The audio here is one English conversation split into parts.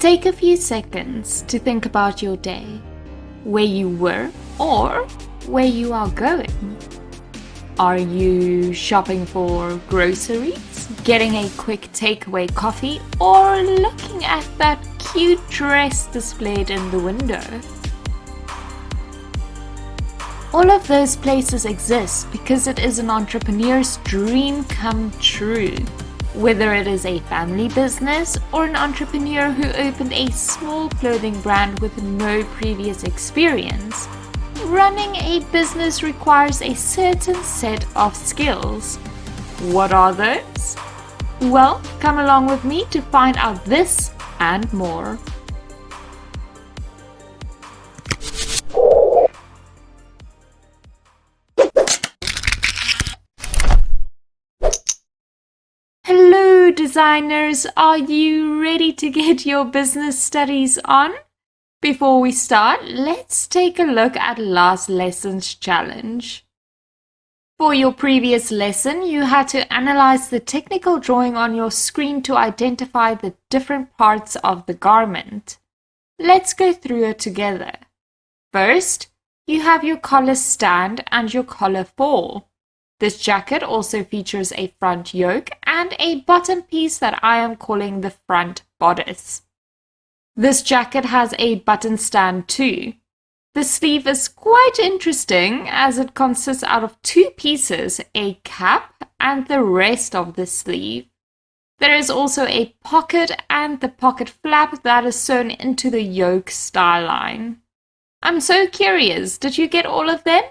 Take a few seconds to think about your day, where you were or where you are going. Are you shopping for groceries, getting a quick takeaway coffee, or looking at that cute dress displayed in the window? All of those places exist because it is an entrepreneur's dream come true. Whether it is a family business or an entrepreneur who opened a small clothing brand with no previous experience, running a business requires a certain set of skills. What are those? Well, come along with me to find out this and more. Hello designers, are you ready to get your business studies on? Before we start, let's take a look at last lesson's challenge. For your previous lesson, you had to analyze the technical drawing on your screen to identify the different parts of the garment. Let's go through it together. First, you have your collar stand and your collar fall. This jacket also features a front yoke and a bottom piece that I am calling the front bodice. This jacket has a button stand too. The sleeve is quite interesting as it consists out of two pieces, a cap and the rest of the sleeve. There is also a pocket and the pocket flap that is sewn into the yoke style line. I'm so curious, did you get all of them?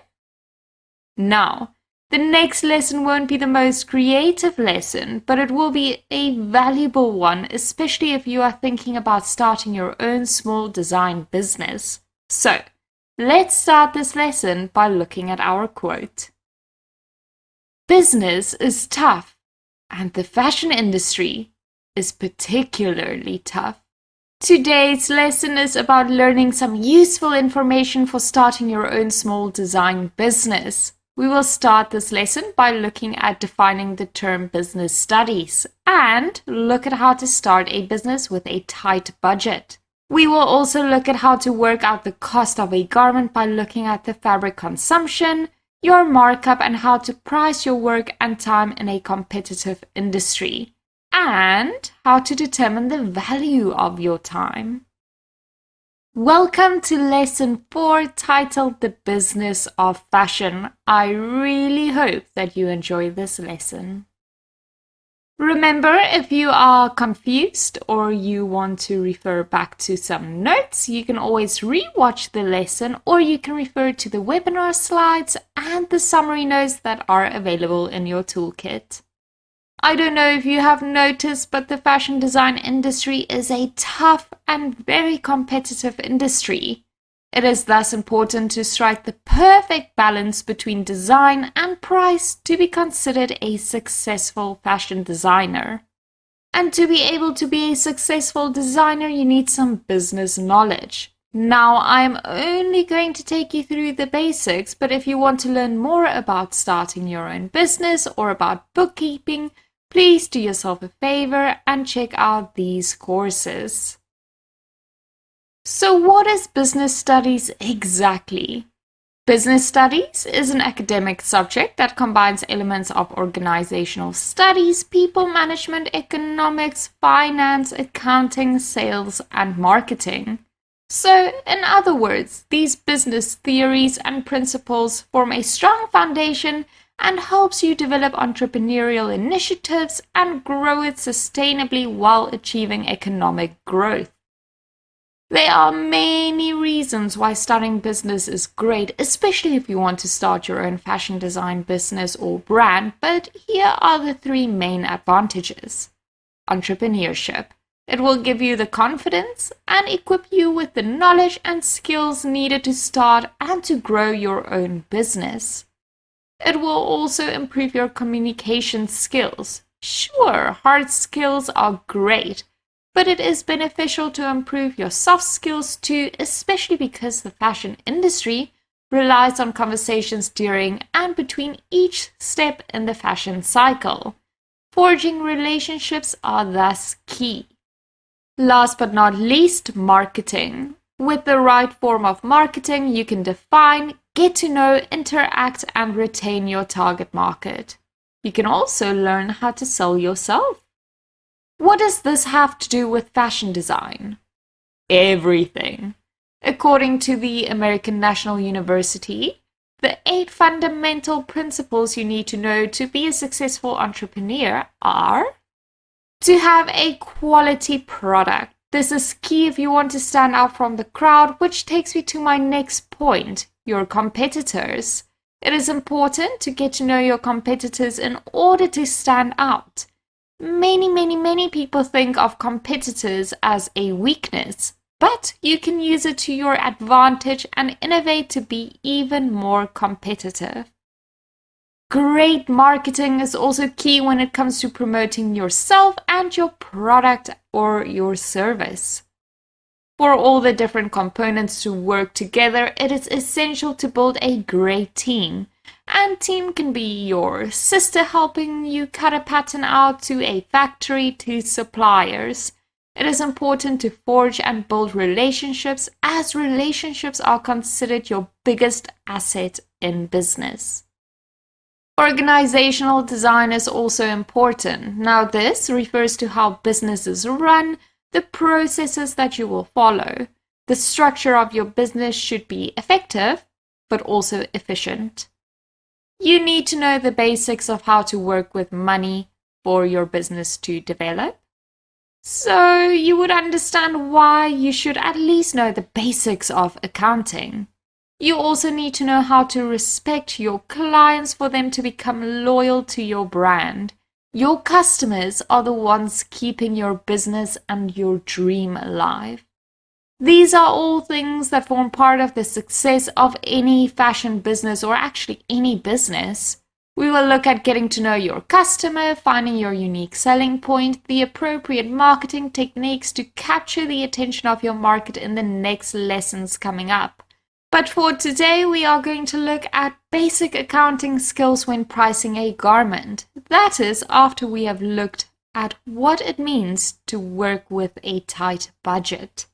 Now, the next lesson won't be the most creative lesson, but it will be a valuable one, especially if you are thinking about starting your own small design business. So, let's start this lesson by looking at our quote. Business is tough, and the fashion industry is particularly tough. Today's lesson is about learning some useful information for starting your own small design business. We will start this lesson by looking at defining the term business studies and look at how to start a business with a tight budget. We will also look at how to work out the cost of a garment by looking at the fabric consumption, your markup, and how to price your work and time in a competitive industry, and how to determine the value of your time. Welcome to lesson 4 titled The Business of Fashion. I really hope that you enjoy this lesson. Remember, if you are confused or you want to refer back to some notes, you can always re-watch the lesson or you can refer to the webinar slides and the summary notes that are available in your toolkit. I don't know if you have noticed, but the fashion design industry is a tough and very competitive industry. It is thus important to strike the perfect balance between design and price to be considered a successful fashion designer. And to be able to be a successful designer, you need some business knowledge. Now, I am only going to take you through the basics, but if you want to learn more about starting your own business or about bookkeeping, please do yourself a favor and check out these courses. So what is business studies exactly? Business studies is an academic subject that combines elements of organizational studies, people management, economics, finance, accounting, sales, and marketing. So, in other words, these business theories and principles form a strong foundation and helps you develop entrepreneurial initiatives and grow it sustainably while achieving economic growth. There are many reasons why starting business is great, especially if you want to start your own fashion design business or brand, but here are the 3 main advantages. Entrepreneurship. It will give you the confidence and equip you with the knowledge and skills needed to start and to grow your own business. It will also improve your communication skills. Sure, hard skills are great, but it is beneficial to improve your soft skills too, especially because the fashion industry relies on conversations during and between each step in the fashion cycle. Forging relationships are thus key. Last but not least, marketing. With the right form of marketing, you can define, get to know, interact, and retain your target market. You can also learn how to sell yourself. What does this have to do with fashion design? Everything. According to the American National University, the 8 fundamental principles you need to know to be a successful entrepreneur are: to have a quality product. This is key if you want to stand out from the crowd, which takes me to my next point, your competitors. It is important to get to know your competitors in order to stand out. Many people think of competitors as a weakness, but you can use it to your advantage and innovate to be even more competitive. Great marketing is also key when it comes to promoting yourself and your product or your service. For all the different components to work together, it is essential to build a great team. And team can be your sister helping you cut a pattern out, to a factory, to suppliers. It is important to forge and build relationships, as relationships are considered your biggest asset in business. Organizational design is also important. Now, this refers to how businesses run, the processes that you will follow. The structure of your business should be effective, but also efficient. You need to know the basics of how to work with money for your business to develop. So you would understand why you should at least know the basics of accounting. You also need to know how to respect your clients for them to become loyal to your brand. Your customers are the ones keeping your business and your dream alive. These are all things that form part of the success of any fashion business, or actually any business. We will look at getting to know your customer, finding your unique selling point, the appropriate marketing techniques to capture the attention of your market in the next lessons coming up. But for today, we are going to look at basic accounting skills when pricing a garment. That is, after we have looked at what it means to work with a tight budget.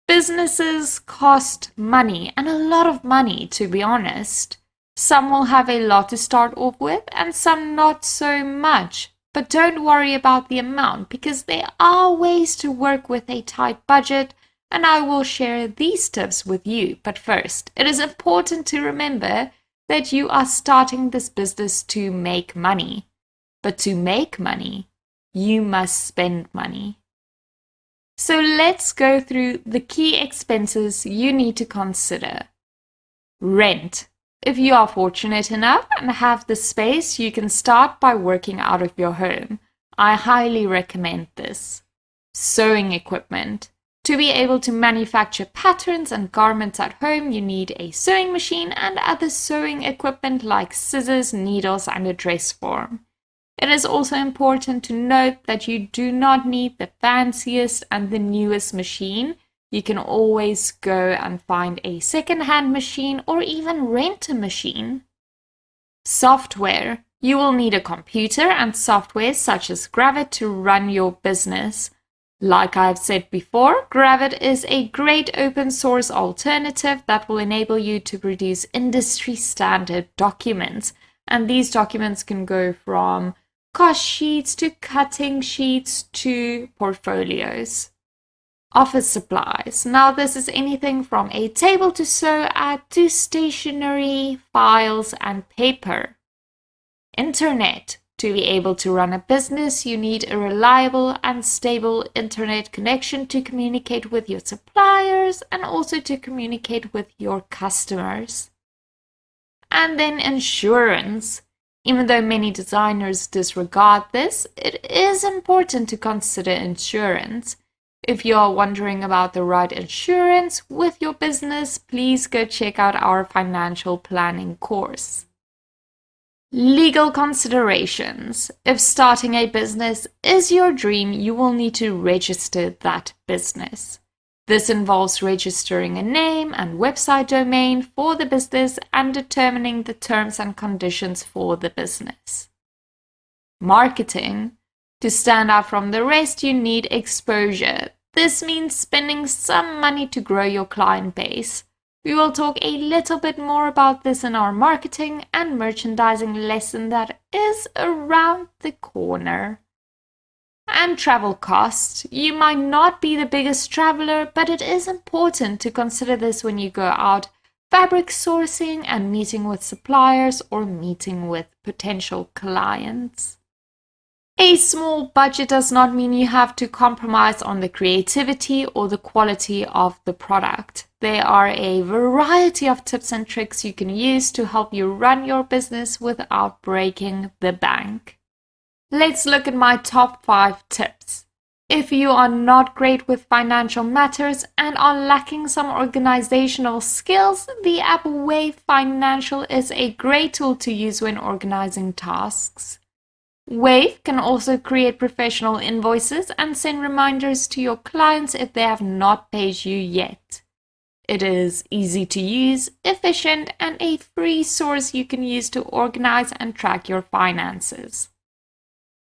Businesses cost money, and a lot of money, to be honest. Some will have a lot to start off with, and some not so much. But don't worry about the amount, because there are ways to work with a tight budget, and I will share these tips with you. But first, it is important to remember that you are starting this business to make money. But to make money, you must spend money. So let's go through the key expenses you need to consider. Rent. If you are fortunate enough and have the space, you can start by working out of your home. I highly recommend this. Sewing equipment. To be able to manufacture patterns and garments at home, you need a sewing machine and other sewing equipment like scissors, needles, and a dress form. It is also important to note that you do not need the fanciest and the newest machine. You can always go and find a second-hand machine or even rent a machine. Software. You will need a computer and software such as Gravit to run your business. Like I've said before, Gravit is a great open source alternative that will enable you to produce industry standard documents. And these documents can go from cost sheets to cutting sheets to portfolios. Office supplies. Now this is anything from a table to sew at to stationery, files, and paper. Internet. To be able to run a business, you need a reliable and stable internet connection to communicate with your suppliers and also to communicate with your customers. And then insurance. Even though many designers disregard this, it is important to consider insurance. If you are wondering about the right insurance with your business, please go check out our financial planning course. Legal considerations. If starting a business is your dream, you will need to register that business. This involves registering a name and website domain for the business and determining the terms and conditions for the business. Marketing. To stand out from the rest, you need exposure. This means spending some money to grow your client base. We will talk a little bit more about this in our marketing and merchandising lesson that is around the corner. And travel costs. You might not be the biggest traveler, but it is important to consider this when you go out fabric sourcing and meeting with suppliers or meeting with potential clients. A small budget does not mean you have to compromise on the creativity or the quality of the product. There are a variety of tips and tricks you can use to help you run your business without breaking the bank. Let's look at my top 5 tips. If you are not great with financial matters and are lacking some organizational skills, the app Wave Financial is a great tool to use when organizing tasks. Wave can also create professional invoices and send reminders to your clients if they have not paid you yet. It is easy to use, efficient, and a free source you can use to organize and track your finances.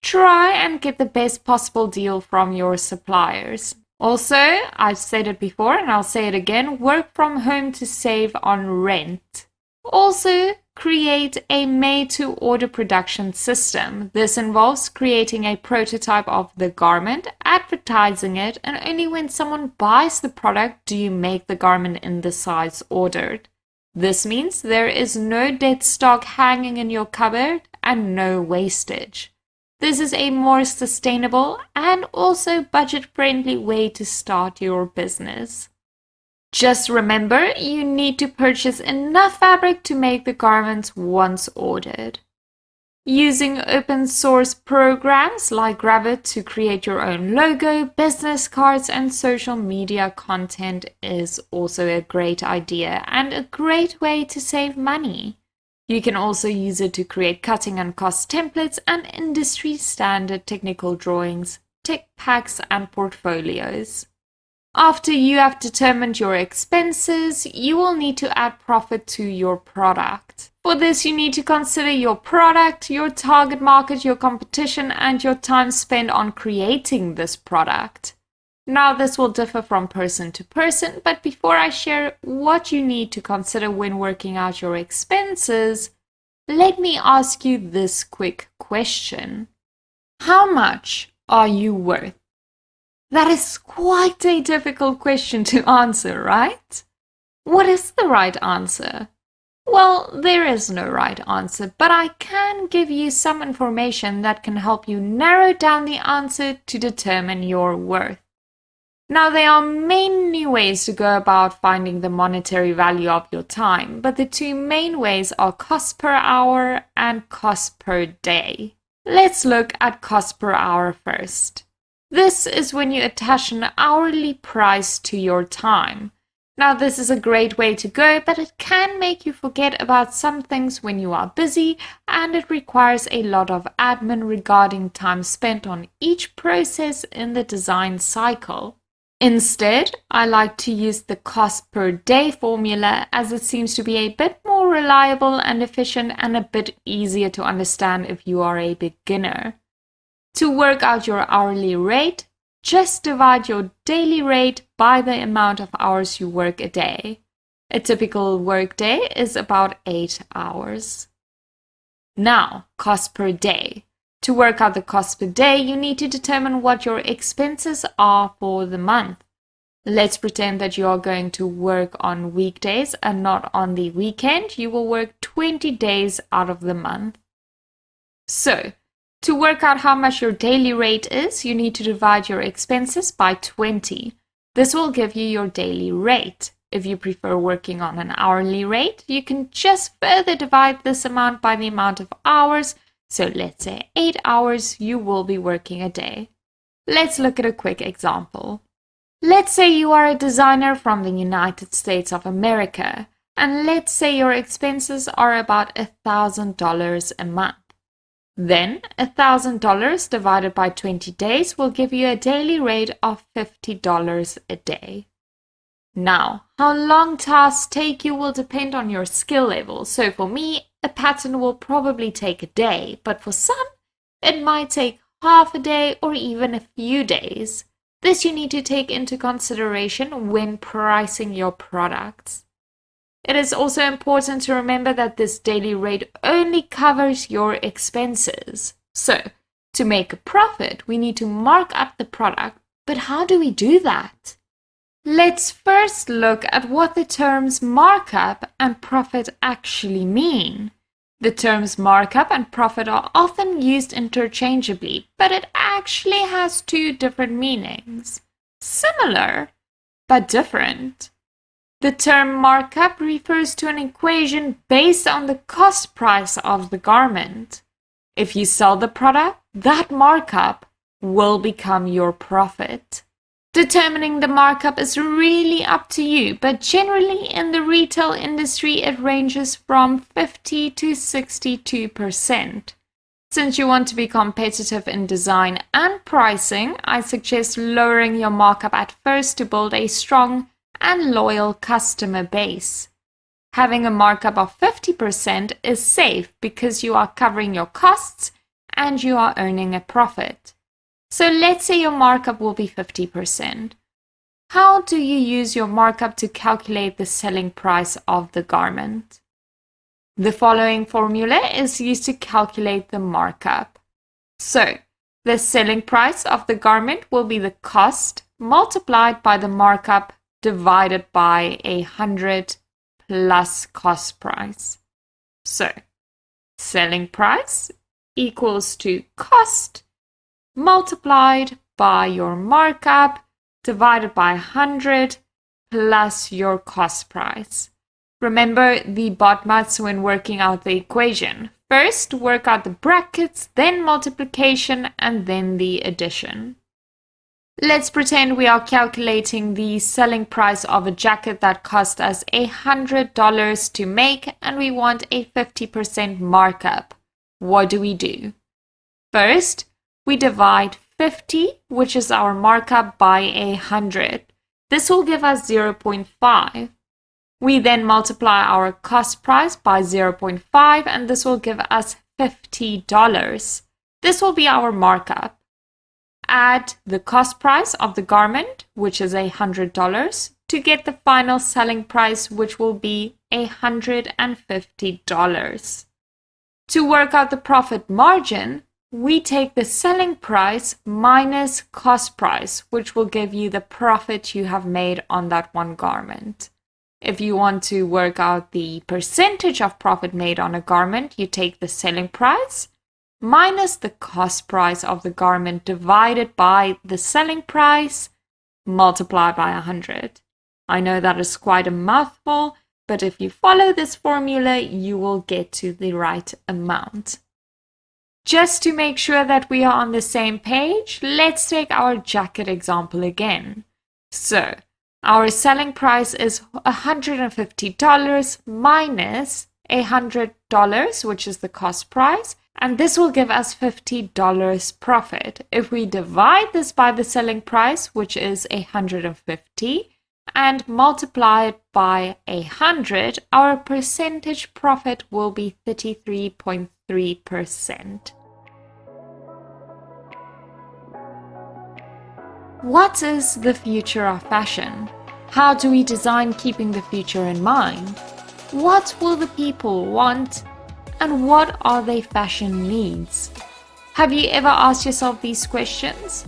Try and get the best possible deal from your suppliers. Also, I've said it before and I'll say it again, work from home to save on rent. Also, create a made-to-order production system. This involves creating a prototype of the garment, advertising it, and only when someone buys the product do you make the garment in the size ordered. This means there is no dead stock hanging in your cupboard and no wastage. This is a more sustainable and also budget-friendly way to start your business. Just remember, you need to purchase enough fabric to make the garments once ordered. Using open source programs like Gravit to create your own logo, business cards, and social media content is also a great idea and a great way to save money. You can also use it to create cutting and cost templates and industry standard technical drawings, tech packs, and portfolios. After you have determined your expenses, you will need to add profit to your product. For this, you need to consider your product, your target market, your competition, and your time spent on creating this product. Now, this will differ from person to person, but before I share what you need to consider when working out your expenses, let me ask you this quick question. How much are you worth? That is quite a difficult question to answer, right? What is the right answer? Well, there is no right answer, but I can give you some information that can help you narrow down the answer to determine your worth. Now, there are many ways to go about finding the monetary value of your time, but the two main ways are cost per hour and cost per day. Let's look at cost per hour first. This is when you attach an hourly price to your time. Now, this is a great way to go, but it can make you forget about some things when you are busy, and it requires a lot of admin regarding time spent on each process in the design cycle. Instead, I like to use the cost per day formula as it seems to be a bit more reliable and efficient and a bit easier to understand if you are a beginner. To work out your hourly rate, just divide your daily rate by the amount of hours you work a day. A typical work day is about 8 hours. Now, cost per day. To work out the cost per day, you need to determine what your expenses are for the month. Let's pretend that you are going to work on weekdays and not on the weekend. You will work 20 days out of the month. So, to work out how much your daily rate is, you need to divide your expenses by 20. This will give you your daily rate. If you prefer working on an hourly rate, you can just further divide this amount by the amount of hours. So let's say 8 hours you will be working a day. Let's look at a quick example. Let's say you are a designer from the United States of America, and let's say your expenses are about $1,000 a month. Then $1,000 divided by 20 days will give you a daily rate of $50 a day. Now, how long tasks take you will depend on your skill level. So for me, a pattern will probably take a day, but for some, it might take half a day, or even a few days. This you need to take into consideration when pricing your products. It is also important to remember that this daily rate only covers your expenses. So, to make a profit, we need to mark up the product. But how do we do that? Let's first look at what the terms markup and profit actually mean. The terms markup and profit are often used interchangeably, but it actually has two different meanings. Similar, but different. The term markup refers to an equation based on the cost price of the garment. If you sell the product, that markup will become your profit. Determining the markup is really up to you, but generally in the retail industry it ranges from 50 to 62%. Since you want to be competitive in design and pricing, I suggest lowering your markup at first to build a strong and loyal customer base. Having a markup of 50% is safe because you are covering your costs and you are earning a profit. So let's say your markup will be 50%. How do you use your markup to calculate the selling price of the garment? The following formula is used to calculate the markup. So, the selling price of the garment will be the cost multiplied by the markup divided by 100 plus cost price. So, selling price equals to cost multiplied by your markup divided by 100 plus your cost price. Remember the BODMAS when working out the equation. First, work out the brackets, then multiplication, and then the addition. Let's pretend we are calculating the selling price of a jacket that cost us $100 to make, and we want a 50% markup. What do? First, we divide 50, which is our markup, by 100. This will give us 0.5. We then multiply our cost price by 0.5, and this will give us $50. This will be our markup. Add the cost price of the garment, which is $100, to get the final selling price, which will be $150. To work out the profit margin, we take the selling price minus cost price, which will give you the profit you have made on that one garment. If you want to work out the percentage of profit made on a garment, you take the selling price minus the cost price of the garment divided by the selling price multiplied by 100. I know that is quite a mouthful, but if you follow this formula, you will get to the right amount. Just to make sure that we are on the same page, let's take our jacket example again. So, our selling price is $150 minus $100, which is the cost price, and this will give us $50 profit. If we divide this by the selling price, which is $150, and multiply it by 100, our percentage profit will be 33.3%. What is the future of fashion? How do we design keeping the future in mind? What will the people want? And what are their fashion needs? Have you ever asked yourself these questions?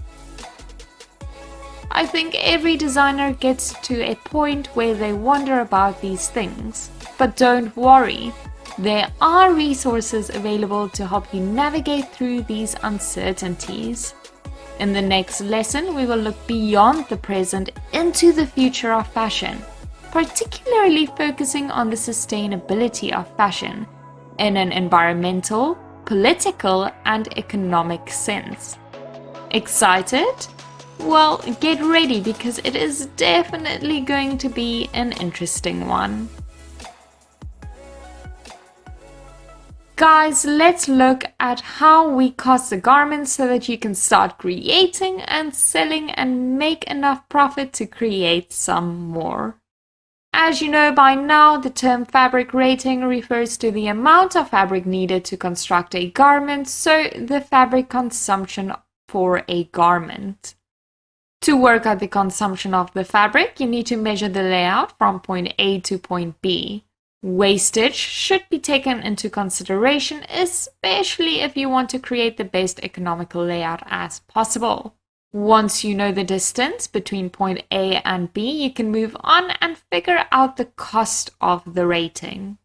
I think every designer gets to a point where they wonder about these things. But don't worry, there are resources available to help you navigate through these uncertainties. In the next lesson, we will look beyond the present into the future of fashion, particularly focusing on the sustainability of fashion in an environmental, political, and economic sense. Excited? Well, get ready because it is definitely going to be an interesting one. Guys, let's look at how we cost the garments so that you can start creating and selling and make enough profit to create some more. As you know by now, the term fabric rating refers to the amount of fabric needed to construct a garment, so the fabric consumption for a garment. To work out the consumption of the fabric, you need to measure the layout from point A to point B. Wastage should be taken into consideration, especially if you want to create the best economical layout as possible. Once you know the distance between point A and B, you can move on and figure out the cost of the rating.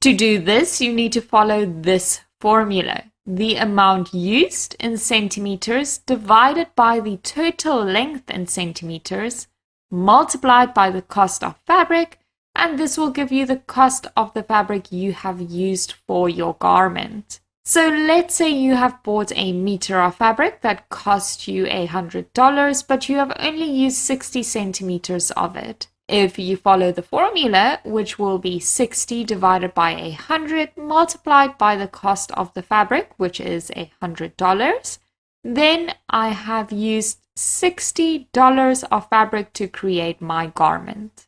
To do this, you need to follow this formula. The amount used in centimeters divided by the total length in centimeters multiplied by the cost of fabric, and this will give you the cost of the fabric you have used for your garment. So let's say you have bought a meter of fabric that cost you $100, but you have only used 60 centimeters of it. If you follow the formula, which will be 60 divided by 100 multiplied by the cost of the fabric, which is $100, then I have used $60 of fabric to create my garment.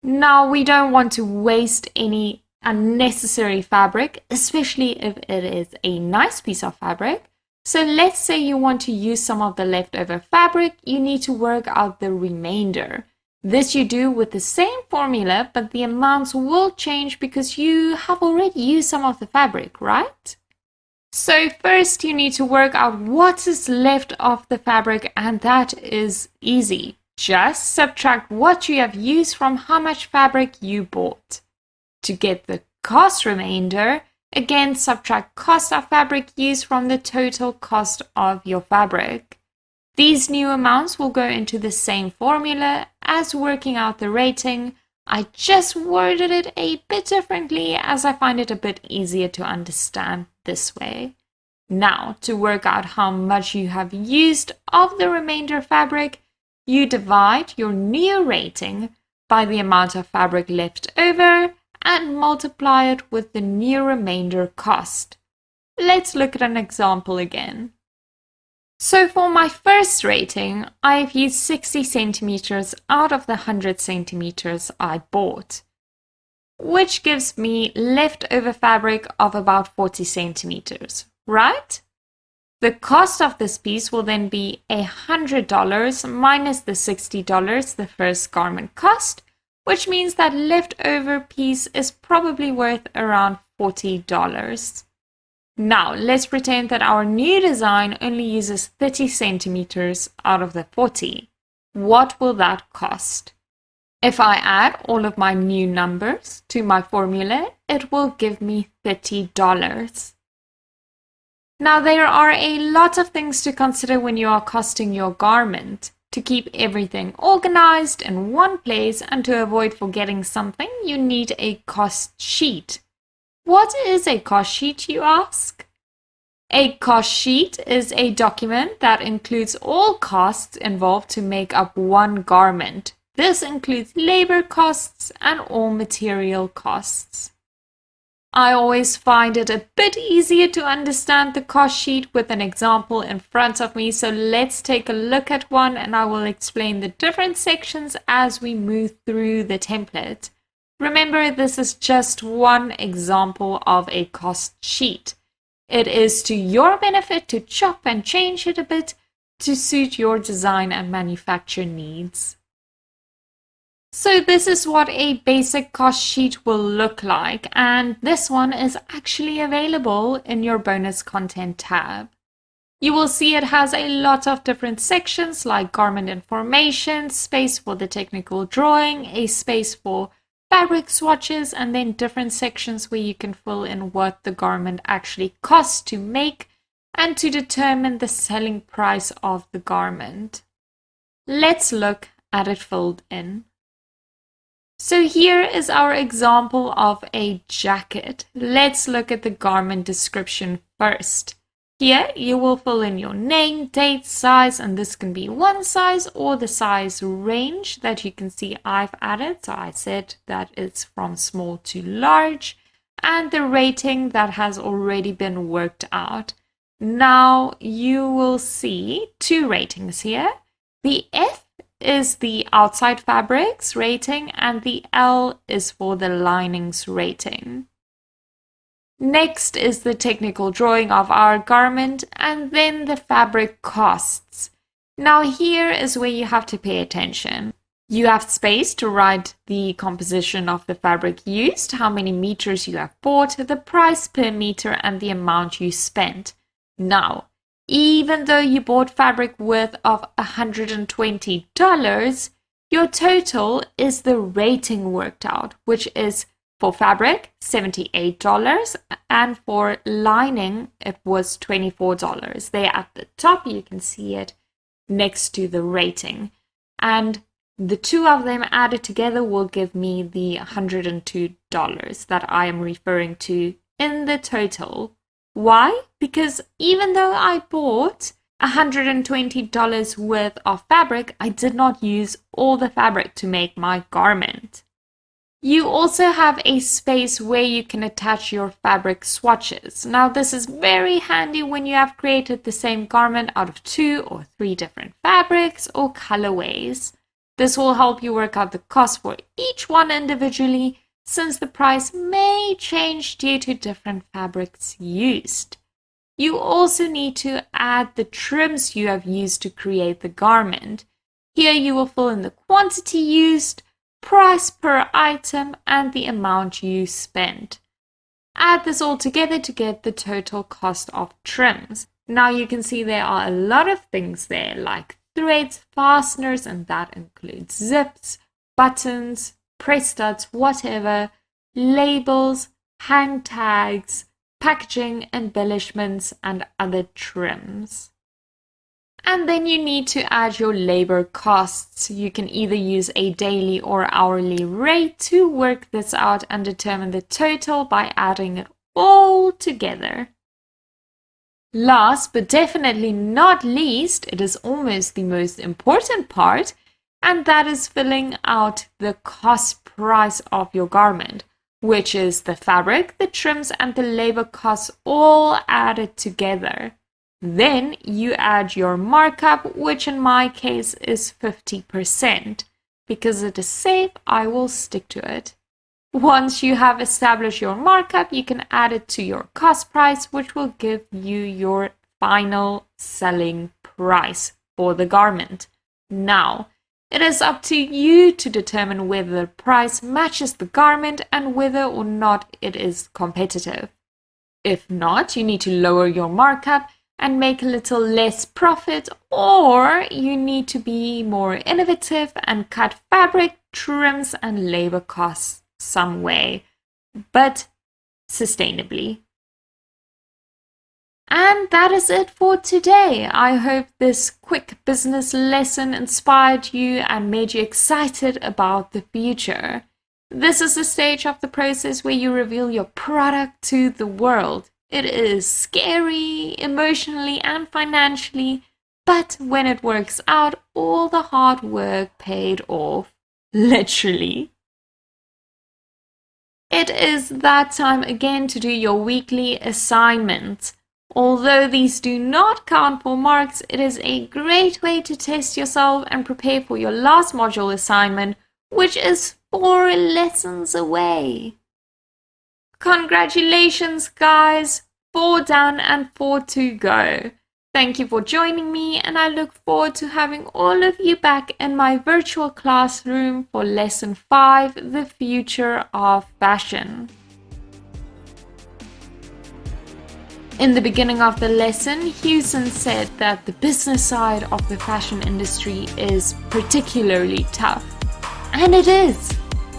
Now, we don't want to waste any unnecessary fabric, especially if it is a nice piece of fabric. So let's say you want to use some of the leftover fabric, you need to work out the remainder. This you do with the same formula, but the amounts will change because you have already used some of the fabric, right? So first you need to work out what is left of the fabric, and that is easy. Just subtract what you have used from how much fabric you bought. To get the cost remainder, again subtract cost of fabric used from the total cost of your fabric. These new amounts will go into the same formula as working out the rating. I just worded it a bit differently as I find it a bit easier to understand this way. Now, to work out how much you have used of the remainder fabric, you divide your new rating by the amount of fabric left over and multiply it with the new remainder cost. Let's look at an example again. So for my first rating, I've used 60 centimeters out of the 100 centimeters I bought, which gives me leftover fabric of about 40 centimeters, right? The cost of this piece will then be $100 minus the $60 the first garment cost, which means that leftover piece is probably worth around $40. Now, let's pretend that our new design only uses 30 centimeters out of the 40. What will that cost? If I add all of my new numbers to my formula, it will give me $30. Now, there are a lot of things to consider when you are costing your garment. To keep everything organized in one place and to avoid forgetting something, you need a cost sheet. What is a cost sheet, you ask? A cost sheet is a document that includes all costs involved to make up one garment. This includes labor costs and all material costs. I always find it a bit easier to understand the cost sheet with an example in front of me, so let's take a look at one and I will explain the different sections as we move through the template. Remember, this is just one example of a cost sheet. It is to your benefit to chop and change it a bit to suit your design and manufacture needs. So this is what a basic cost sheet will look like, and this one is actually available in your bonus content tab. You will see it has a lot of different sections like garment information, space for the technical drawing, a space for fabric swatches, and then different sections where you can fill in what the garment actually costs to make and to determine the selling price of the garment. Let's look at it filled in. So here is our example of a jacket. Let's look at the garment description first. Here you will fill in your name, date, size, and this can be one size or the size range that you can see I've added. So I said that it's from small to large, and the rating that has already been worked out. Now you will see two ratings here. The F is the outside fabrics rating and the L is for the linings rating. Next is the technical drawing of our garment, and then the fabric costs. Now here is where you have to pay attention. You have space to write the composition of the fabric used, how many meters you have bought, the price per meter, and the amount you spent. Now, even though you bought fabric worth of $120, your total is the rating worked out, which is for fabric, $78, and for lining, it was $24. There at the top, you can see it next to the rating. And the two of them added together will give me the $102 that I am referring to in the total. Why? Because even though I bought $120 worth of fabric, I did not use all the fabric to make my garment. You also have a space where you can attach your fabric swatches. Now this is very handy when you have created the same garment out of 2 or 3 different fabrics or colorways. This will help you work out the cost for each one individually, since the price may change due to different fabrics used. You also need to add the trims you have used to create the garment. Here you will fill in the quantity used, price per item, and the amount you spent. Add this all together to get the total cost of trims. Now you can see there are a lot of things there, like threads, fasteners, and that includes zips, buttons, press studs, whatever, labels, hang tags, packaging, embellishments, and other trims. And then you need to add your labor costs. You can either use a daily or hourly rate to work this out and determine the total by adding it all together. Last but definitely not least, it is almost the most important part, and that is filling out the cost price of your garment, which is the fabric, the trims, and the labor costs all added together. Then you add your markup, which in my case is 50%. Because it is safe, I will stick to it. Once you have established your markup, you can add it to your cost price, which will give you your final selling price for the garment. Now, it is up to you to determine whether the price matches the garment and whether or not it is competitive. If not, you need to lower your markup and make a little less profit, or you need to be more innovative and cut fabric, trims, and labor costs some way, but sustainably. And that is it for today. I hope this quick business lesson inspired you and made you excited about the future. This is the stage of the process where you reveal your product to the world. It is scary, emotionally and financially, but when it works out, all the hard work paid off. Literally. It is that time again to do your weekly assignment. Although these do not count for marks, it is a great way to test yourself and prepare for your last module assignment, which is 4 lessons away. Congratulations, guys! 4 done and 4 to go. Thank you for joining me, and I look forward to having all of you back in my virtual classroom for Lesson 5, The Future of Fashion. In the beginning of the lesson, Hewson said that the business side of the fashion industry is particularly tough. And it is.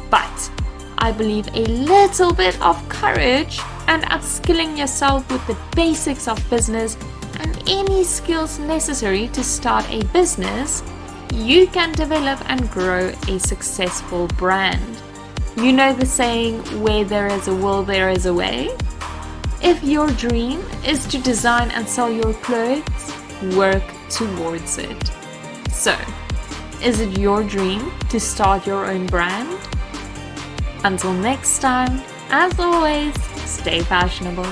But I believe a little bit of courage and upskilling yourself with the basics of business and any skills necessary to start a business, you can develop and grow a successful brand. You know the saying, where there is a will, there is a way? If your dream is to design and sell your clothes, work towards it. So, is it your dream to start your own brand? Until next time, as always, stay fashionable.